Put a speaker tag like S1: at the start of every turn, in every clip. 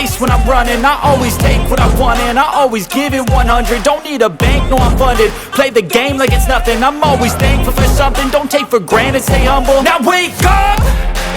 S1: pace when I'm running. I always take what I want and I always give it 100. Don't need a bank, no I'm funded. Play the game like it's nothing. I'm always thankful for something. Don't take for granted, stay humble. Now wake up,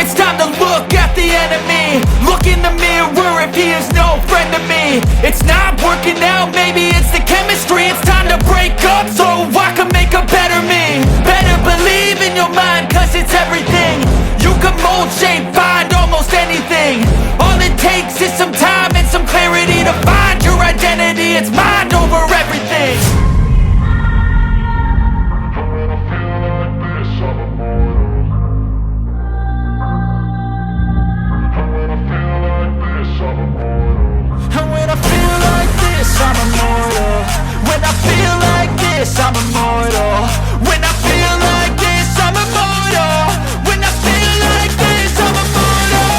S1: it's time to look at the enemy. Look in the mirror if he is no friend to me. It's not working out, maybe it's the chemistry. It's time to break up so I can make a better me. Better believe in your mind, cause it's everything. You can mold, shape, find almost anything. All it takes is some time and some clarity to find your identity. It's mind over everything. And when I feel like this, I'm immortal. When I feel like this, I'm immortal. When I feel like this, I'm immortal. When I feel like this, I'm immortal.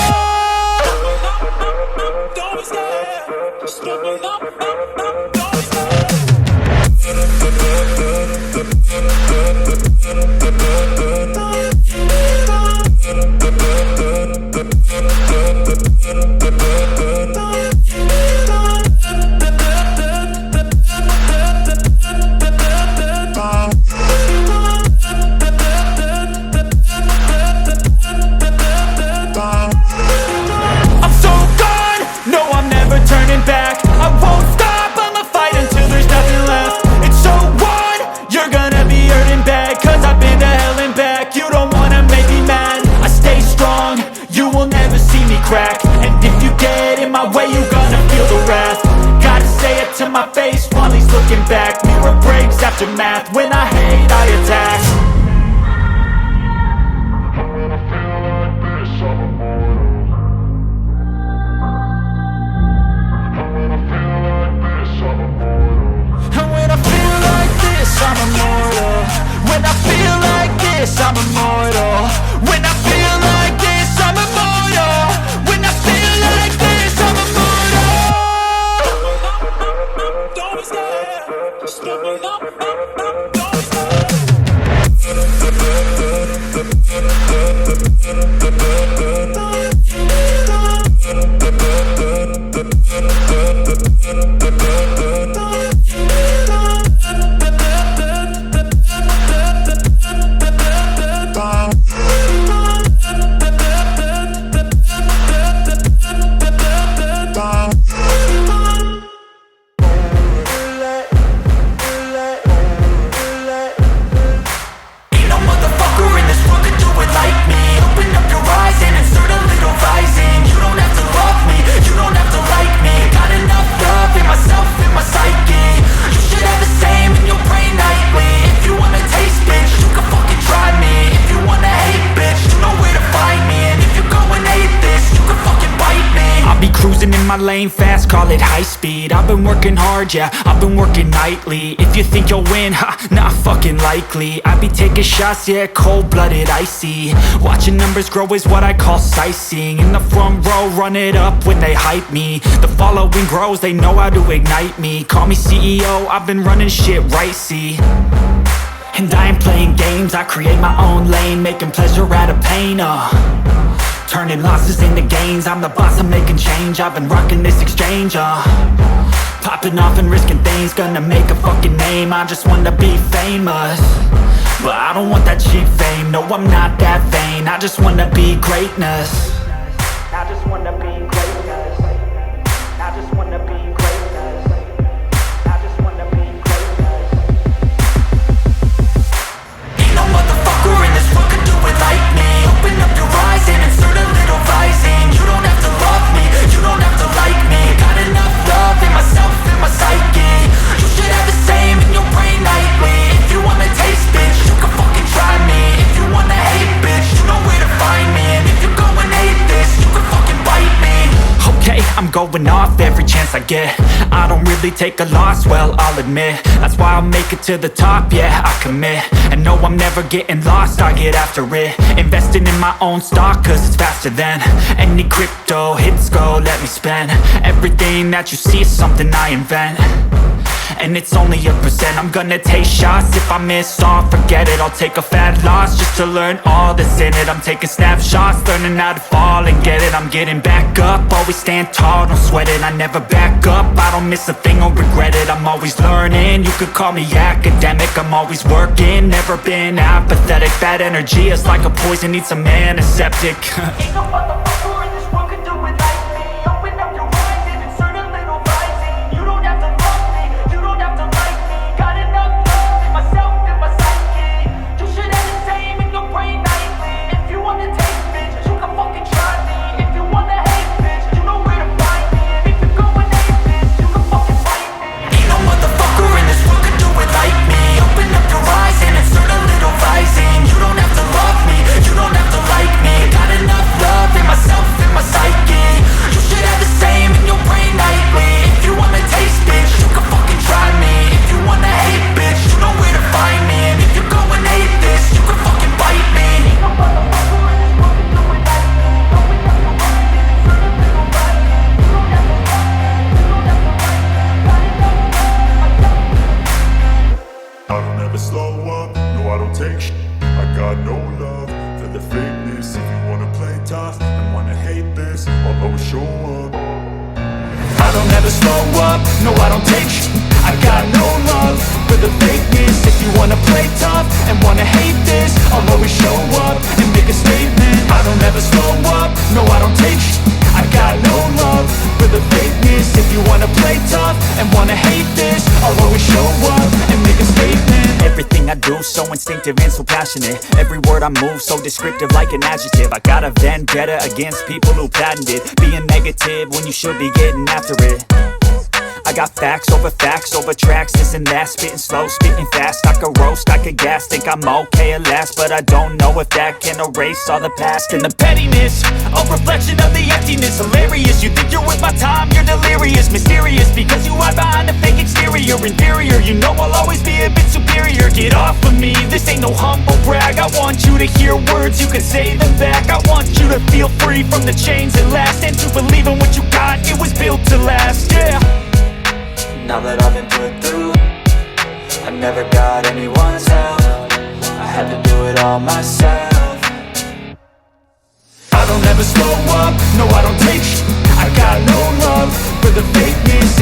S1: Don't stop, just don't stop. To my face while he's looking back. Mirror breaks after math. When I hate, I attack. And when I feel like this, I'm immortal. And when I feel like this, I'm immortal. And when I feel like this, I'm immortal. When I feel like this, I'm immortal. When I feel like this, I'm immortal. When I feel like this, I'm immortal. Just don't stop. Lane fast, call it high speed. I've been working hard, yeah, I've been working nightly. If you think you'll win, ha, not fucking likely. I be taking shots, yeah, cold-blooded, icy. Watching numbers grow is what I call sightseeing. In the front row, run it up when they hype me. The following grows, they know how to ignite me. Call me CEO, I've been running shit right, see. And I ain't playing games, I create my own lane, making pleasure out of pain, turning losses into gains. I'm the boss, I'm making change. I've been rocking this exchange, popping off and risking things. Gonna make a fucking name. I just wanna be famous, but I don't want that cheap fame. No, I'm not that vain. I just wanna be greatness. I just wanna be greatness. I just wanna be greatness. I just wanna be greatness. Ain't no motherfucker in this world can do it like me. Open up your eyes and insert a little rising. You don't have to love me, you don't have to like me. Got enough love in myself, in my psyche. You should have the same in your brain nightly. If you wanna taste, bitch, you can fucking try me. If you wanna hate, bitch, you know where to find me. And if you go and hate this, you can fucking bite me. Okay, I'm going off every chance I get. I don't really take a loss, well, I'll admit. That's why I'll make it to the top, yeah, I commit. And no, I'm never getting lost, I get after it. Investing in my own stock, cause it's faster than any crypto hits go, let me spend. Everything that you see is something I invent. and it's only a percent. I'm gonna take shots, if I miss all, forget it. I'll take a fat loss just to learn all that's in it. I'm taking snapshots, learning how to fall and get it. I'm getting back up, always stand tall, don't sweat it. I never back up, I don't miss a thing or regret it. I'm always learning, you could call me academic. I'm always working, never been apathetic. Bad energy is like a poison, needs some antiseptic.
S2: Ain't no motherfucker in this world can do it like me. Open up your eyes and insert a little rising. You don't have to love me, you don't have to like me. Got enough love in myself and my psyche. You should have the same in your brain nightly. If you wanna take bitch, you can fucking try me. If you wanna hate bitch, you know where to find me. And if you're going hate bitch, you can fucking fight me.
S1: Ain't no motherfucker in this world can do it like me. Open up your eyes and insert a little rising. You don't have to love me, you don't have to like me. Got enough love in myself and my psyche. You should have the same in your brain nightly. If you wanna taste bitch, you can fucking try me. If you wanna hate bitch, you know where to find me. And if you're going hate this, you can fucking bite me.
S2: Ain't no motherfucker in this world can do it like me. Open up your eyes and insert a little rising. You don't have to love me, you don't have to like me. Got enough love in myself.
S3: I don't ever slow up, no I don't take shit. I got no love for the fakeness. If you wanna play tough and wanna hate this, I'll always show up.
S1: I don't ever slow up, no I don't take shit. I got no love for the fakeness. If you wanna play tough and wanna hate this, I'll always show up and make a statement. I don't ever slow up, no I don't take shit. I got no love for the fakeness. If you wanna play tough and wanna hate this, I'll always show up and make a statement. Everything I do so instinctive and so passionate. Every word I move so descriptive like an adjective. I got a vendetta against people who patented being negative when you should be getting after it. I got facts over tracks, this and that. Spitting slow, spitting fast. I could roast, I could gas. Think I'm okay at last, but I don't know if that can erase all the past. And the pettiness, a reflection of the emptiness. Hilarious, you think you're worth my time, you're delirious. Mysterious, because you hide behind a fake exterior. Inferior, you know I'll always be a bit superior. Get off of me, this ain't no humble brag. I want you to hear words, you can say them back. I want you to feel free from the chains that last, and to believe in what you got, it was built to last, yeah.
S4: Now that I've been put through, I never got anyone's help. I had to do it all myself.
S1: I don't ever slow up, no I don't take shit. I got no love for the fakeness.